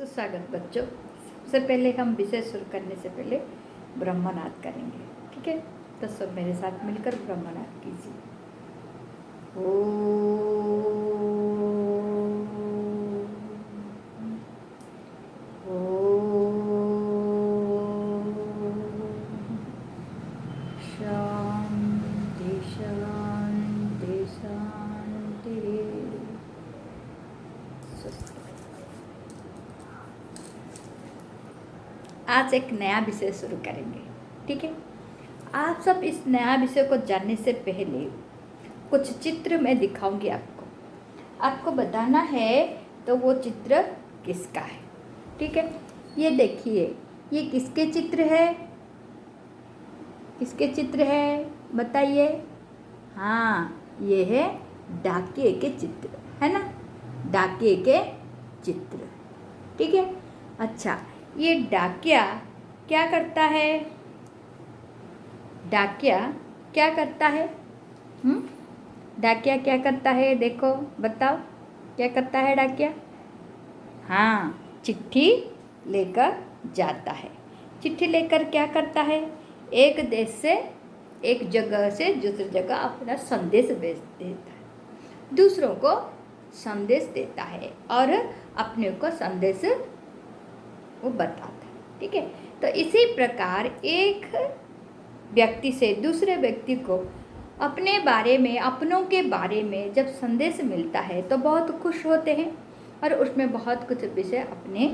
सुस्वागत बच्चों। सबसे पहले हम विषय शुरू करने से पहले ब्रह्मनाद करेंगे, ठीक है? तो सब मेरे साथ मिलकर ब्रह्मनाद कीजिए। शांति शांति शांति। आज एक नया विषय शुरू करेंगे, ठीक है? आप सब इस नया विषय को जानने से पहले कुछ चित्र मैं दिखाऊंगी आपको बताना है तो वो चित्र किसका है, ठीक है? ये देखिए, ये किसके चित्र है? किसके चित्र है बताइए? हाँ, ये है डाकिये के चित्र, है ना? डाकिये के चित्र, ठीक है? अच्छा, ये डाकिया क्या करता है? डाकिया क्या करता है? डाकिया क्या करता है? देखो, बताओ, क्या करता है डाकिया? हाँ, चिट्ठी लेकर जाता है। चिट्ठी लेकर क्या करता है? एक देश से, एक जगह से दूसरी जगह अपना संदेश भेज देता है, दूसरों को संदेश देता है और अपने को संदेश वो बताता है, ठीक है? तो इसी प्रकार एक व्यक्ति से दूसरे व्यक्ति को अपने बारे में, अपनों के बारे में जब संदेश मिलता है तो बहुत खुश होते हैं और उसमें बहुत कुछ विषय अपने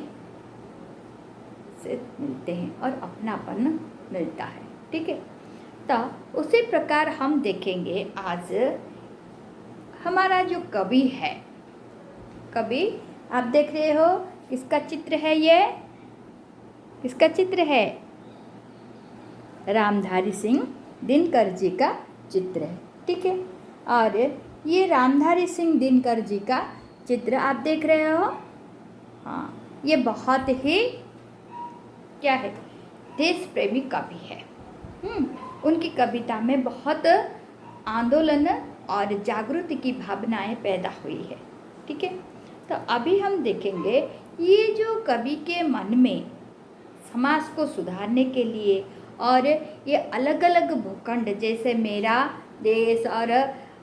से मिलते हैं और अपनापन मिलता है, ठीक है? तो उसी प्रकार हम देखेंगे आज हमारा जो कवि है। कवि आप देख रहे हो, किसका चित्र है? ये किसका चित्र है? रामधारी सिंह दिनकर जी का चित्र है, ठीक है? और ये रामधारी सिंह दिनकर जी का चित्र आप देख रहे हो। हाँ, ये बहुत ही क्या है, देश प्रेमी कवि है। उनकी कविता में बहुत आंदोलन और जागृति की भावनाएं पैदा हुई है, ठीक है? तो अभी हम देखेंगे ये जो कवि के मन में समाज को सुधारने के लिए और ये अलग अलग भूखंड, जैसे मेरा देश और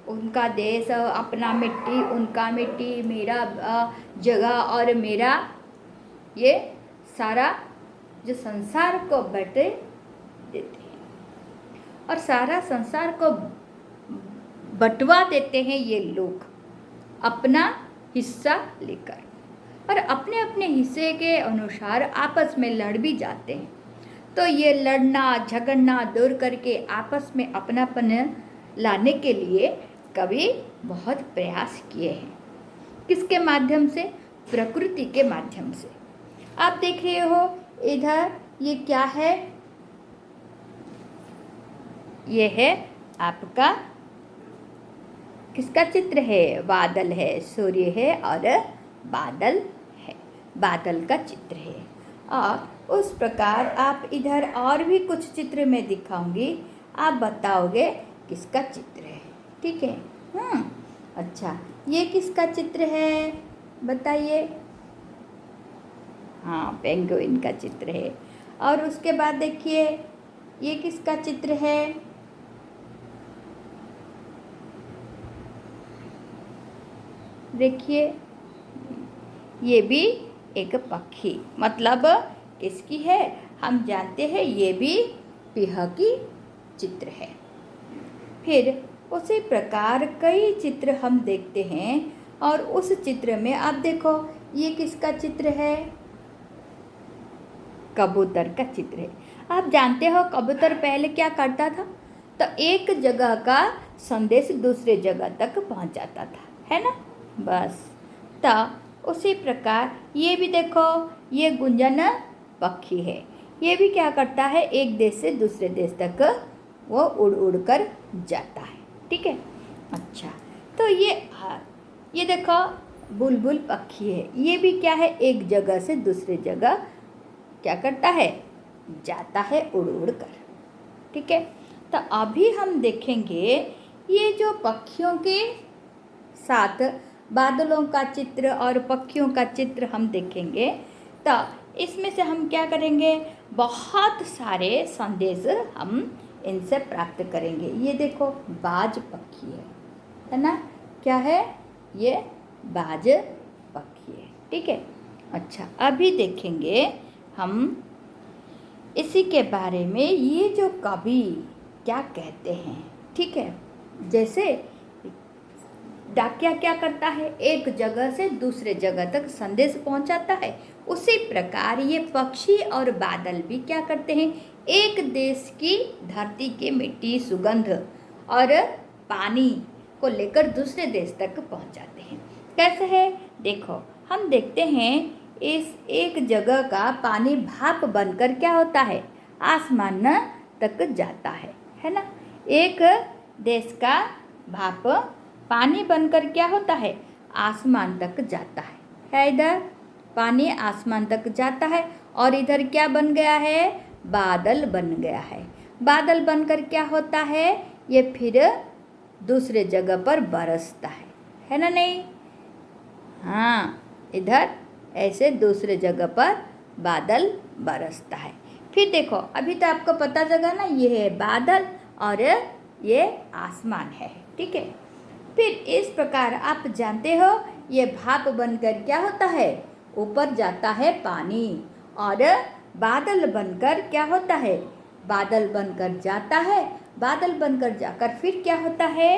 उनका देश, अपना मिट्टी उनका मिट्टी, मेरा जगह और मेरा, ये सारा जो संसार को बांटे देते हैं और सारा संसार को बंटवा देते हैं ये लोग अपना हिस्सा लेकर, और अपने अपने हिस्से के अनुसार आपस में लड़ भी जाते हैं। तो ये लड़ना झगड़ना दूर करके आपस में अपनापन लाने के लिए कवि बहुत प्रयास किए हैं। किसके माध्यम से? प्रकृति के माध्यम से। आप देख रहे हो इधर, ये क्या है? ये है आपका किसका चित्र है? बादल है, सूर्य है और बादल है, बादल का चित्र है। और उस प्रकार आप इधर और भी कुछ चित्र में दिखाऊंगी, आप बताओगे किसका चित्र है, ठीक है? अच्छा, ये किसका चित्र है बताइए? हाँ, पेंगुइन का चित्र है। और उसके बाद देखिए, ये किसका चित्र है? देखिए, ये भी एक पक्षी, मतलब किसकी है? हम जानते हैं ये भी पिह की चित्र है। फिर उसी प्रकार कई चित्र हम देखते हैं और उस चित्र में आप देखो, ये किसका चित्र है? कबूतर का चित्र है। आप जानते हो कबूतर पहले क्या करता था? तो एक जगह का संदेश दूसरे जगह तक पहुंचाता था, है ना? बस, तो उसी प्रकार ये भी देखो, ये गुंजन पक्षी है। ये भी क्या करता है? एक देश से दूसरे देश तक वो उड़ उड़ कर जाता है, ठीक है? अच्छा, तो ये देखो बुलबुल पक्षी है। ये भी क्या है? एक जगह से दूसरे जगह क्या करता है? जाता है उड़ उड़ कर, ठीक है? तो अभी हम देखेंगे ये जो पक्षियों के साथ बादलों का चित्र और पक्षियों का चित्र हम देखेंगे। तो इसमें से हम क्या करेंगे, बहुत सारे संदेश हम इनसे प्राप्त करेंगे। ये देखो बाज पक्षी है ना, क्या है ये, बाज पक्षी है, ठीक है। अच्छा, अभी देखेंगे हम इसी के बारे में, ये जो कवि क्या कहते हैं, ठीक है। जैसे डाकिया क्या करता है, एक जगह से दूसरे जगह तक संदेश पहुंचाता है, उसी प्रकार ये पक्षी और बादल भी क्या करते हैं, एक देश की धरती की मिट्टी, सुगंध और पानी को लेकर दूसरे देश तक पहुंचाते हैं। कैसे है, देखो हम देखते हैं इस एक जगह का पानी भाप बनकर क्या होता है, आसमान तक जाता है ना। एक देश का भाप पानी बनकर क्या होता है, आसमान तक जाता है इधर पानी आसमान तक जाता है, और इधर क्या बन गया है, बादल बन गया है। बादल बनकर क्या होता है, ये फिर दूसरे जगह पर बरसता है ना, नहीं, हाँ, इधर ऐसे दूसरे जगह पर बादल बरसता है। फिर देखो अभी तो आपको पता चला ना, ये है बादल और ये आसमान है, ठीक है। फिर इस प्रकार आप जानते हो, ये भाप बनकर क्या होता है, ऊपर जाता है पानी, और बादल बनकर क्या होता है, बादल बनकर जाता है, बादल बनकर जाकर फिर क्या होता है,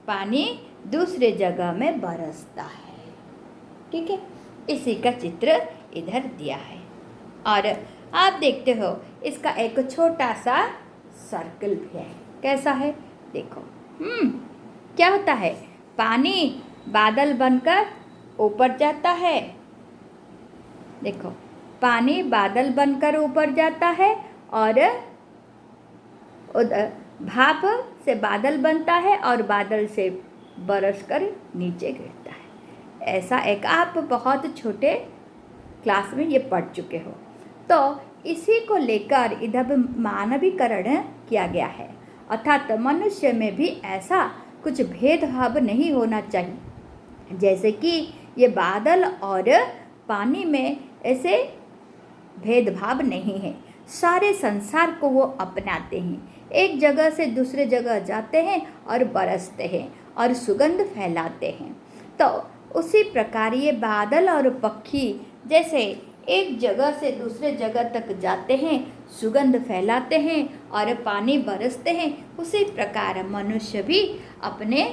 पानी दूसरे जगह में बरसता है, ठीक है। इसी का चित्र इधर दिया है, और आप देखते हो इसका एक छोटा सा सर्कल भी है। कैसा है, देखो क्या होता है, पानी बादल बनकर ऊपर जाता है, देखो पानी बादल बनकर ऊपर जाता है, और भाप से बादल बनता है और बादल से बरस कर नीचे गिरता है। ऐसा एक आप बहुत छोटे क्लास में ये पढ़ चुके हो। तो इसी को लेकर इधर मानवीकरण किया गया है, अर्थात मनुष्य में भी ऐसा कुछ भेदभाव नहीं होना चाहिए। जैसे कि ये बादल और पानी में ऐसे भेदभाव नहीं है, सारे संसार को वो अपनाते हैं, एक जगह से दूसरे जगह जाते हैं और बरसते हैं और सुगंध फैलाते हैं। तो उसी प्रकार ये बादल और पक्षी जैसे एक जगह से दूसरे जगह तक जाते हैं, सुगंध फैलाते हैं और पानी बरसते हैं, उसी प्रकार मनुष्य भी अपने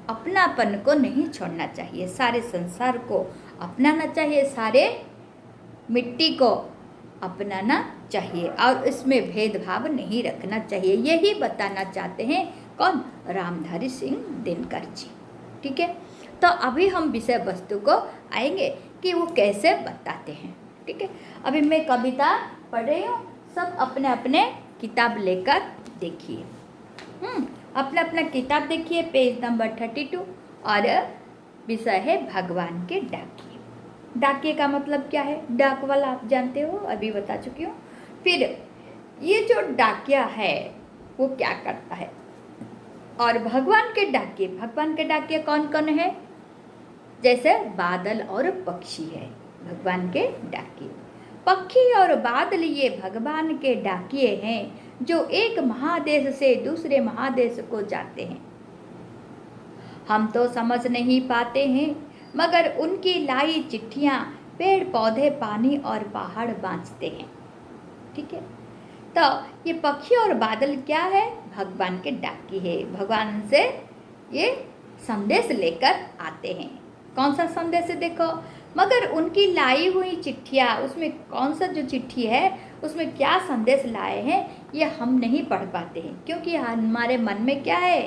अपनापन को नहीं छोड़ना चाहिए, सारे संसार को अपनाना चाहिए, सारे मिट्टी को अपनाना चाहिए और इसमें भेदभाव नहीं रखना चाहिए। यही बताना चाहते हैं कौन, रामधारी सिंह दिनकर जी, ठीक है। तो अभी हम विषय वस्तु को आएंगे कि वो कैसे बताते हैं, ठीक है। अभी मैं कविता पढ़ रही हूँ, सब अपने अपने किताब लेकर देखिए, अपना अपना किताब देखिए, पेज नंबर 32, और विषय है भगवान के डाकिए। डाकिए का मतलब क्या है, डाक वाला आप जानते हो, अभी बता चुकी हूँ। फिर ये जो डाकिया है वो क्या करता है, और भगवान के डाकिए कौन कौन है, जैसे बादल और पक्षी है भगवान के डाकिए। पक्षी और बादल ये भगवान के डाकिए हैं जो एक महादेश से दूसरे महादेश को जाते हैं। हम तो समझ नहीं पाते हैं, मगर उनकी लाई चिट्ठियाँ पेड़ पौधे पानी और पहाड़ बाँचते हैं, ठीक है। तो ये पक्षी और बादल क्या है, भगवान के डाकी है, भगवान से ये संदेश लेकर आते हैं। कौन सा संदेश है, देखो, मगर उनकी लाई हुई चिट्ठियाँ, उसमें कौन सा जो चिट्ठी है उसमें क्या संदेश लाए हैं ये हम नहीं पढ़ पाते हैं, क्योंकि हमारे मन में क्या है,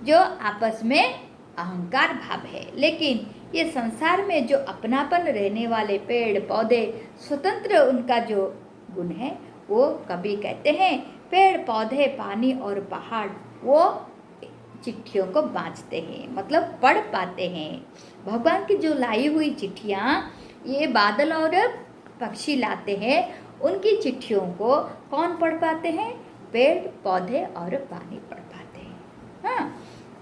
जो आपस में अहंकार भाव है। लेकिन ये संसार में जो अपनापन रहने वाले पेड़ पौधे, स्वतंत्र उनका जो गुण है, वो कभी कहते हैं पेड़ पौधे पानी और पहाड़ वो चिट्ठियों को बाँचते हैं, मतलब पढ़ पाते हैं। भगवान की जो लाई हुई चिट्ठियाँ ये बादल और पक्षी लाते हैं, उनकी चिट्ठियों को कौन पढ़ पाते हैं, पेड़ पौधे और पानी पढ़ पाते हैं, हाँ,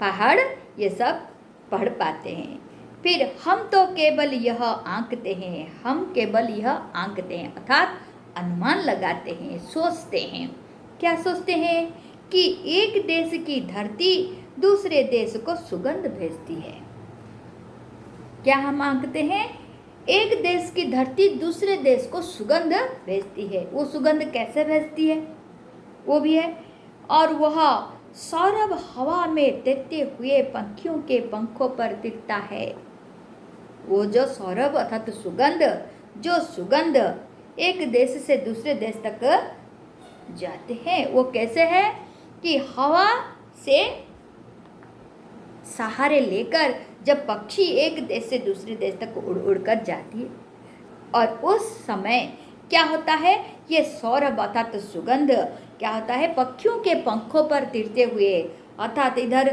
पहाड़ ये सब पढ़ पाते हैं। फिर हम तो केवल यह आंकते हैं, हम केवल यह आंकते हैं अर्थात अनुमान लगाते हैं, सोचते हैं। क्या सोचते हैं? कि एक देश की धरती दूसरे देश को सुगंध भेजती है। क्या हम आंकते हैं? एक देश की धरती दूसरे देश को सुगंध भेजती है। वो सुगंध कैसे भेजती है वो भी है। और वह सौरभ हवा में तैरते हुए पंखियों के पंखों पर दिखता है। वो जो सौरभ अर्थात सुगंध, जो सुगंध एक देश से दूसरे देश तक जाते हैं, वो कैसे है कि हवा से सहारे लेकर जब पक्षी एक देश से दूसरे देश तक उड़ उड़ कर जाती है, और उस समय क्या होता है, ये सौरभ अर्थात सुगंध क्या होता है, पक्षियों के पंखों पर तिरते हुए, अर्थात इधर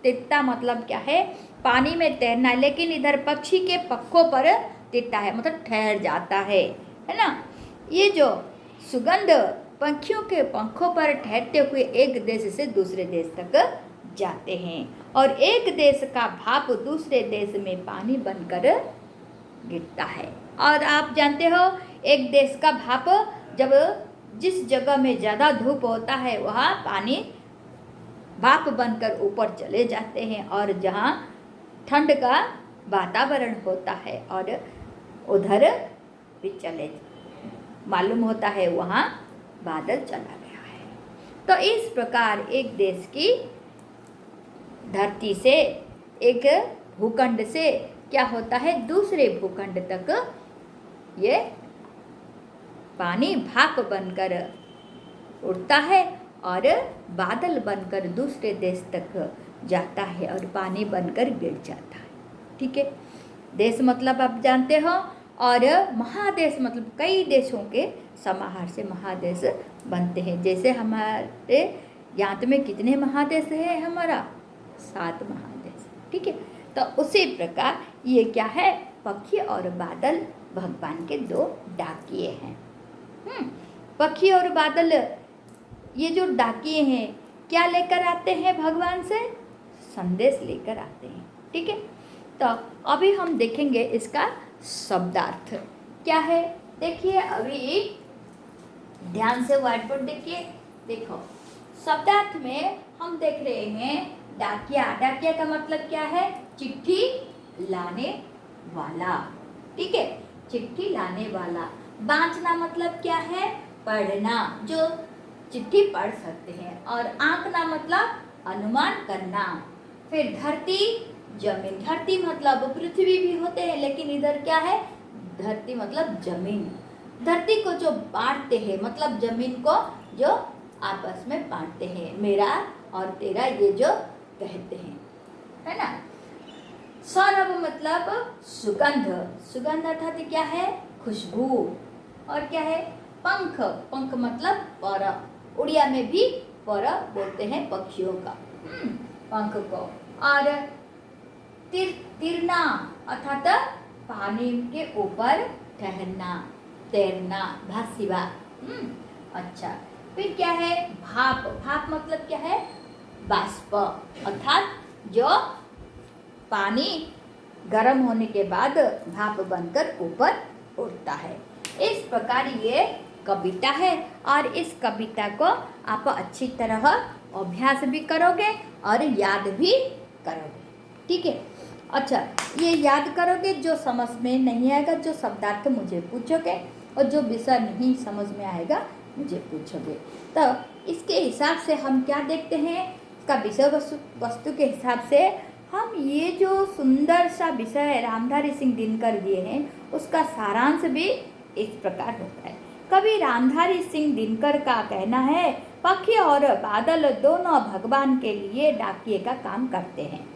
तिरता मतलब क्या है, पानी में तैरना, लेकिन इधर पक्षी के पंखों पर तिरता है मतलब ठहर जाता है ना। ये जो सुगंध पंखियों के पंखों पर ठहरते हुए एक देश से दूसरे देश तक जाते हैं, और एक देश का भाप दूसरे देश में पानी बनकर गिरता है। और आप जानते हो, एक देश का भाप जब जिस जगह में ज़्यादा धूप होता है वहाँ पानी भाप बनकर ऊपर चले जाते हैं, और जहाँ ठंड का वातावरण होता है और उधर भी चले मालूम होता है वहाँ बादल चला गया है। तो इस प्रकार एक देश की धरती से, एक भूखंड से क्या होता है, दूसरे भूखंड तक ये पानी भाप बनकर उड़ता है और बादल बनकर दूसरे देश तक जाता है और पानी बनकर गिर जाता है। ठीक है, देश मतलब आप जानते हो, और महादेश मतलब कई देशों के समाहार से महादेश बनते हैं। जैसे हमारे ज्ञात में कितने महादेश है, हमारा 7 महादेश। ठीक है, तो उसी प्रकार ये क्या है, पक्षी और बादल भगवान के 2 डाकिए हैं। पक्षी और बादल ये जो डाकिए हैं क्या लेकर आते हैं, भगवान से संदेश लेकर आते हैं। ठीक है, तो अभी हम देखेंगे इसका शब्दार्थ क्या है। देखिए अभी ध्यान से व्हाइट बोर्ड देखिए। देखो शब्दार्थ में हम देख रहे हैं डाकिया। डाकिया का मतलब क्या है, चिट्ठी लाने वाला। ठीक है, चिट्ठी लाने वाला। बांचना मतलब क्या है, पढ़ना, जो चिट्ठी पढ़ सकते हैं। और आंकना मतलब अनुमान करना। फिर धरती, जमीन। धरती मतलब पृथ्वी भी होते हैं, लेकिन इधर क्या है, धरती मतलब जमीन। धरती को जो बांटते हैं मतलब जमीन को जो आपस में बांटते हैं, मेरा और तेरा ये जो कहते हैं, है ना। सौरभ मतलब सुगंध। सुगंध अर्थात क्या है, खुशबू। और क्या है, पंख। पंख मतलब पर। उड़िया में भी पर बोलते हैं पक्षियों का पंख को। और तिरना अर्थात पानी के ऊपर ठहरना, तैरना, भासीवा। अच्छा, फिर क्या है, भाप। भाप मतलब क्या है, बाष्प, अर्थात जो पानी गर्म होने के बाद भाप बनकर ऊपर उड़ता है। इस प्रकार ये कविता है, और इस कविता को आप अच्छी तरह अभ्यास भी करोगे और याद भी करोगे। ठीक है, अच्छा, ये याद करोगे। जो समझ में नहीं आएगा, जो शब्दार्थ मुझे पूछोगे, और जो विषय नहीं समझ में आएगा मुझे पूछोगे। तो इसके हिसाब से हम क्या देखते हैं, इसका विषय वस्तु के हिसाब से हम ये जो सुंदर सा विषय रामधारी सिंह दिनकर दिए हैं उसका सारांश भी इस प्रकार होता है। कवि रामधारी सिंह दिनकर का कहना है, पक्षी और बादल दोनों भगवान के लिए डाकिए का काम करते हैं।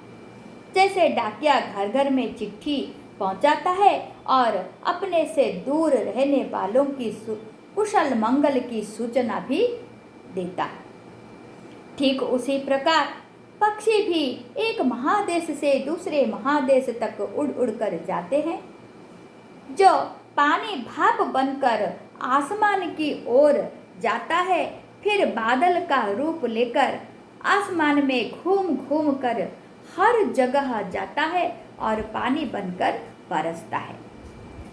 जैसे डाकिया घर घर में चिट्ठी पहुंचाता है और अपने से दूर रहने वालों की कुशल मंगल की सूचना भी देता है, ठीक उसी प्रकार पक्षी भी एक महादेश से दूसरे महादेश तक उड़ उड़ कर जाते हैं। जो पानी भाप बनकर आसमान की ओर जाता है, फिर बादल का रूप लेकर आसमान में घूम घूम कर हर जगह जाता है, और पानी बनकर बरसता है।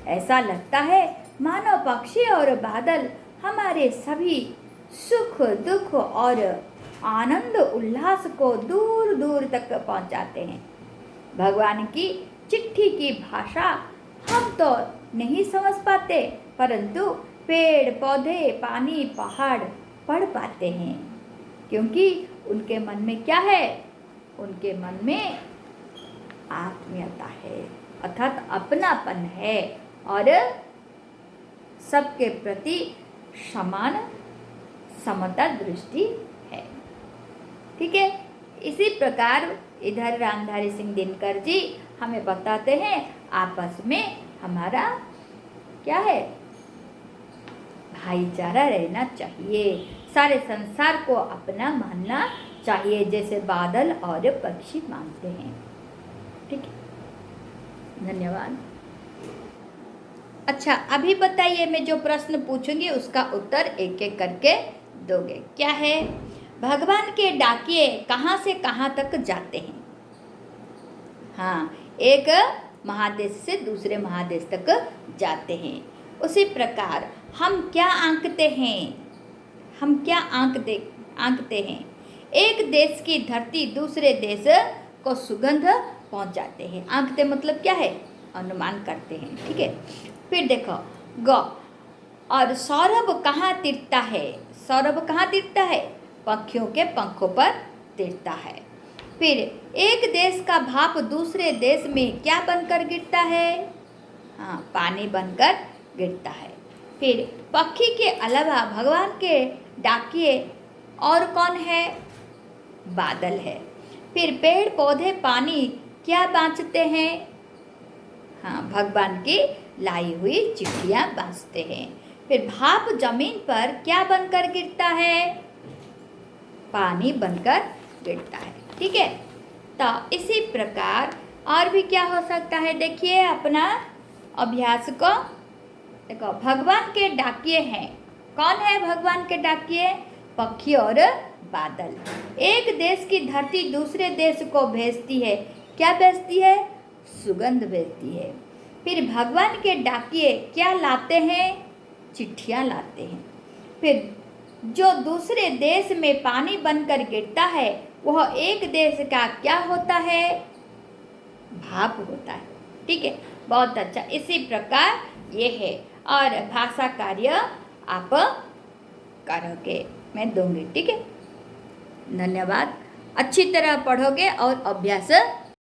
ऐसा लगता है मानो पक्षी और बादल हमारे सभी सुख दुख और आनंद उल्लास को दूर दूर तक पहुंचाते हैं। भगवान की चिट्ठी की भाषा हम तो नहीं समझ पाते, परंतु पेड़ पौधे पानी पहाड़ पढ़ पाते हैं, क्योंकि उनके मन में क्या है? उनके मन में आत्मीयता है, अर्थात अपनापन है और सबके प्रति समान समता दृष्टि है। ठीक है, इसी प्रकार इधर रामधारी सिंह दिनकर जी हमें बताते हैं आपस में हमारा क्या है? भाईचारा रहना चाहिए, सारे संसार को अपना मानना चाहिए, जैसे बादल और पक्षी मानते हैं। ठीक है, धन्यवाद। अच्छा, अभी बताइए, मैं जो प्रश्न पूछूंगी उसका उत्तर एक एक करके दोगे। क्या है? भगवान के डाकिये कहाँ से कहाँ तक जाते हैं? हाँ, एक महादेश से दूसरे महादेश तक जाते हैं। उसी प्रकार हम क्या आंकते हैं? हम क्या आंकते हैं? एक देश की धरती दूसरे देश को सुगंध पहुंचाते हैं। आंकते मतलब क्या है? अनुमान करते हैं। ठीक है, फिर देखो ग और सौरभ कहाँ तिरता है? सौरभ कहाँ तिरता है? पक्षियों के पंखों पर तिरता है। फिर एक देश का भाप दूसरे देश में क्या बनकर गिरता है? हाँ, पानी बनकर गिरता है। फिर पक्षी के अलावा भगवान के डाकिये और कौन है? बादल है। फिर पेड़ पौधे पानी क्या बाँचते हैं? हाँ, भगवान की लाई हुई चिट्ठियाँ बाँचते हैं। फिर भाप जमीन पर क्या बनकर गिरता है? पानी बनकर गिरता है। ठीक है, तो इसी प्रकार और भी क्या हो सकता है? देखिए अपना अभ्यास को देखो। भगवान के डाकिये हैं, कौन है भगवान के डाकिये? पक्षी और बादल। एक देश की धरती दूसरे देश को भेजती है, क्या भेजती है? सुगंध भेजती है। फिर भगवान के डाकिये क्या लाते हैं? चिट्ठियाँ लाते हैं। फिर जो दूसरे देश में पानी बनकर गिरता है वह एक देश का क्या होता है? भाप होता है। ठीक है, बहुत अच्छा। इसी प्रकार ये है और भाषा कार्य आप करोगे, मैं दूंगी। ठीक है, धन्यवाद। अच्छी तरह पढ़ोगे और अभ्यास